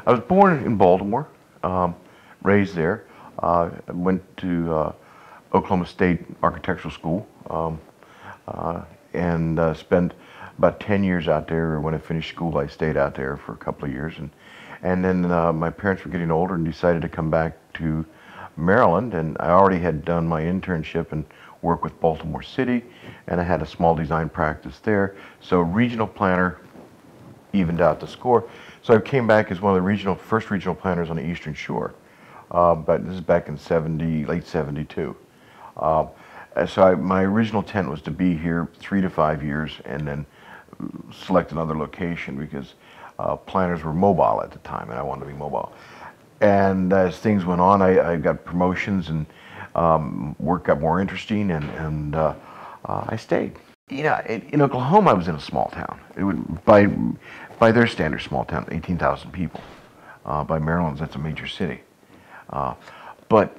I was born in Baltimore, raised there. Went to Oklahoma State Architectural School, and spent about 10 years out there. When I finished school, I stayed out there for a couple of years, and then my parents were getting older and decided to come back to Maryland, and I already had done my internship and work with Baltimore City, and I had a small design practice there. So regional planner evened out the score. So I came back as one of the first regional planners on the Eastern Shore. But this is back in late 72. My original intent was to be here 3 to 5 years and then select another location because planners were mobile at the time and I wanted to be mobile. And as things went on, I got promotions and work got more interesting and I stayed. You know, in Oklahoma, I was in a small town. It would, by their standards, small town, 18,000 people. By Maryland's, that's a major city. But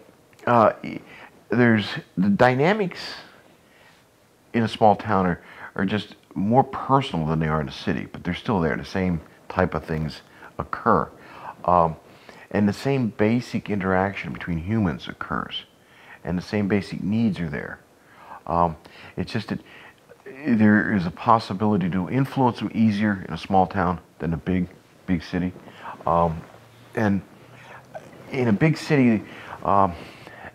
there's the dynamics in a small town are just more personal than they are in a city, but they're still there. The same type of things occur. And the same basic interaction between humans occurs. And the same basic needs are there. It's just that there is a possibility to influence them easier in a small town than a big city. And in a big city,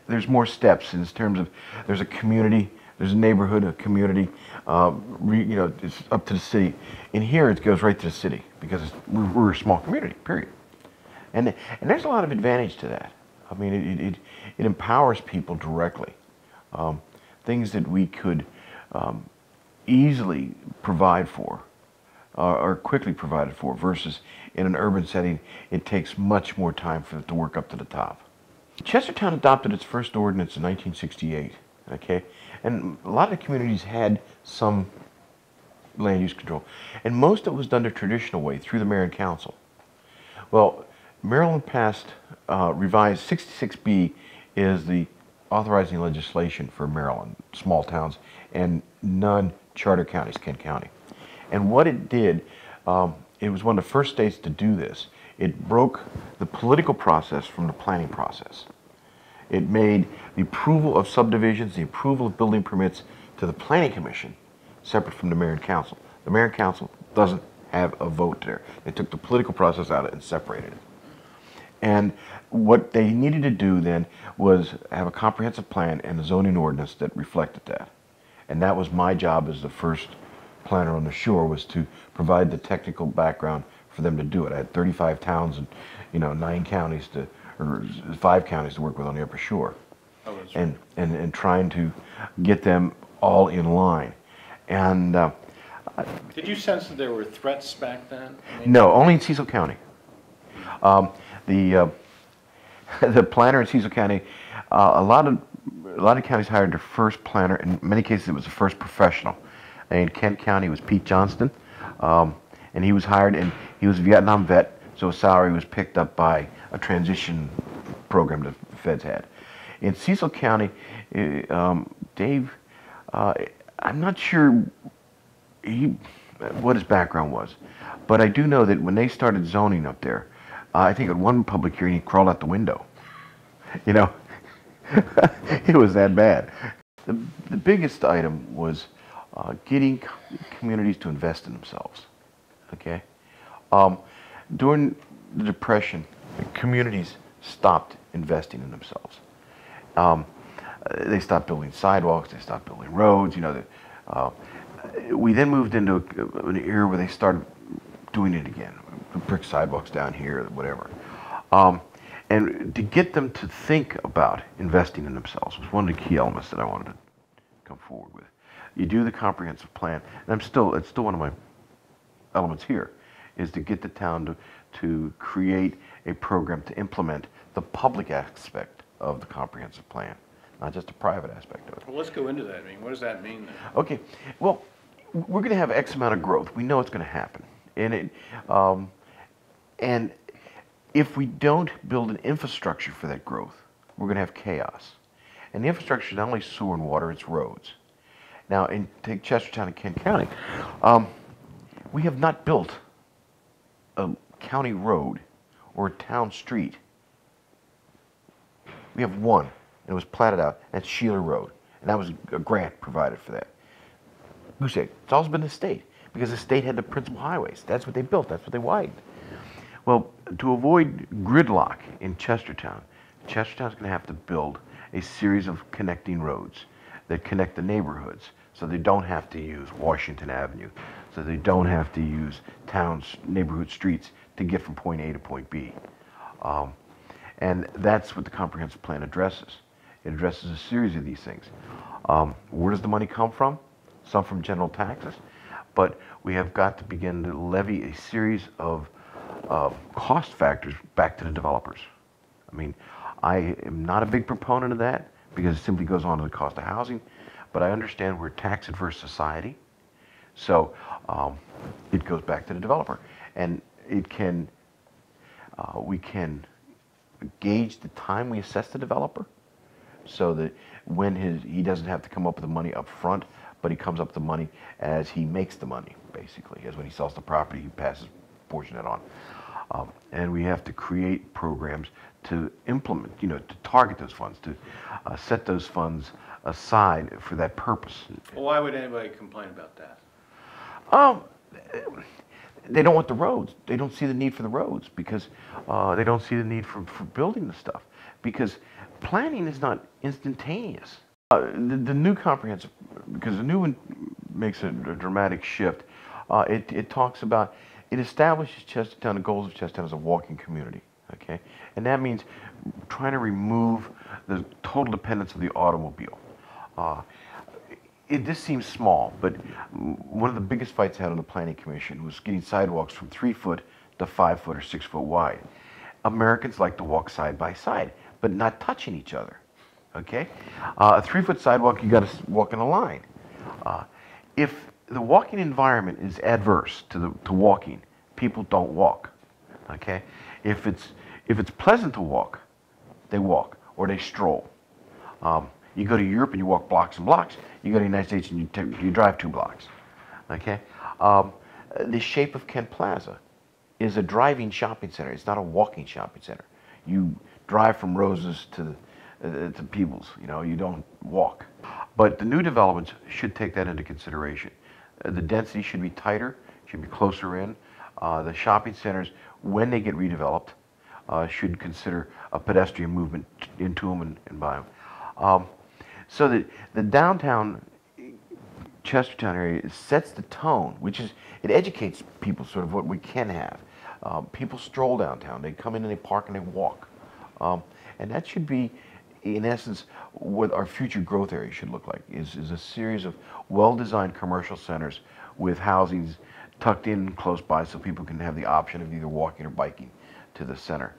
there's more steps in terms of there's a community, there's a neighborhood, a community. You know, it's up to the city. In here, it goes right to the city because we're a small community. Period. And there's a lot of advantage to that. I mean, it empowers people directly. Things that we could easily provide for or quickly provided for versus in an urban setting, it takes much more time for it to work up to the top. Chestertown adopted its first ordinance in 1968, okay? And a lot of communities had some land use control. And most of it was done the traditional way through the mayor and council. Well, Maryland passed revised 66B is the authorizing legislation for Maryland, small towns, and non-charter counties, Kent County. And what it did, it was one of the first states to do this. It broke the political process from the planning process. It made the approval of subdivisions, the approval of building permits to the planning commission separate from the mayor and council. The mayor and council doesn't have a vote there. They took the political process out of it and separated it. And what they needed to do then was have a comprehensive plan and a zoning ordinance that reflected that. And that was my job as the first planner on the shore, was to provide the technical background for them to do it. I had 35 towns and 9 counties or 5 counties to work with on the upper shore. Oh, that's right. And trying to get them all in line. And did you sense that there were threats back then? No, only in Cecil County. The planner in Cecil County, a lot of counties hired their first planner. In many cases, it was the first professional. In Kent County, it was Pete Johnston, and he was hired, and he was a Vietnam vet, so his salary was picked up by a transition program that the feds had. In Cecil County, Dave, I'm not sure what his background was, but I do know that when they started zoning up there, I think at one public hearing he crawled out the window. You know, it was that bad. The biggest item was getting communities to invest in themselves. Okay, during the Depression, the communities stopped investing in themselves. They stopped building sidewalks. They stopped building roads. We then moved into an era where they started doing it again. Brick sidewalks down here, whatever. And to get them to think about investing in themselves was one of the key elements that I wanted to come forward with. You do the comprehensive plan, and it's still one of my elements here, is to get the town to create a program to implement the public aspect of the comprehensive plan, not just the private aspect of it. Well, let's go into that. I mean, what does that mean then? Okay, well, we're going to have X amount of growth. We know it's going to happen. And if we don't build an infrastructure for that growth, we're going to have chaos. And the infrastructure is not only sewer and water, it's roads. Now, take Chestertown and Kent County. We have not built a county road or a town street. We have one, and it was platted out. That's Sheeler Road, and that was a grant provided for that. Goose egg. It's always been the state, because the state had the principal highways. That's what they built. That's what they widened. Well, to avoid gridlock in Chestertown, Chestertown's going to have to build a series of connecting roads that connect the neighborhoods, so they don't have to use Washington Avenue, so they don't have to use towns, neighborhood streets to get from point A to point B. And that's what the comprehensive plan addresses. It addresses a series of these things. Where does the money come from? Some from general taxes, but we have got to begin to levy a series of cost factors back to the developers. I mean, I am not a big proponent of that because it simply goes on to the cost of housing, but I understand we're a tax-adverse society, so it goes back to the developer, and it can we can gauge the time we assess the developer, so that when he doesn't have to come up with the money up front, but he comes up with the money as he makes the money, basically, as when he sells the property, he passes a portion of it on. And we have to create programs to implement, to target those funds, to set those funds aside for that purpose. Well, why would anybody complain about that? They don't want the roads. They don't see the need for the roads because they don't see the need for building the stuff, because planning is not instantaneous. The new comprehensive, because the new one makes a dramatic shift. It talks about, it establishes Chestertown, the goals of Chestertown as a walking community, okay? And that means trying to remove the total dependence of the automobile. This seems small, but one of the biggest fights I had on the Planning Commission was getting sidewalks from 3 foot to 5 foot or 6 foot wide. Americans like to walk side by side, but not touching each other, okay? A 3 foot sidewalk, you got to walk in a line. If the walking environment is adverse to walking, people don't walk, okay? If it's pleasant to walk, they walk or they stroll. You go to Europe and you walk blocks and blocks. You go to the United States and you drive 2 blocks, okay? The shape of Kent Plaza is a driving shopping center. It's not a walking shopping center. You drive from Roses to Peebles, you don't walk. But the new developments should take that into consideration. The density should be tighter, should be closer in. The shopping centers, when they get redeveloped, should consider a pedestrian movement into them and by them. So that the downtown Chestertown area sets the tone, which is, it educates people sort of what we can have. People stroll downtown, they come in and they park and they walk. And that should be, in essence, what our future growth area should look like, is a series of well-designed commercial centers with housings tucked in close by so people can have the option of either walking or biking to the center.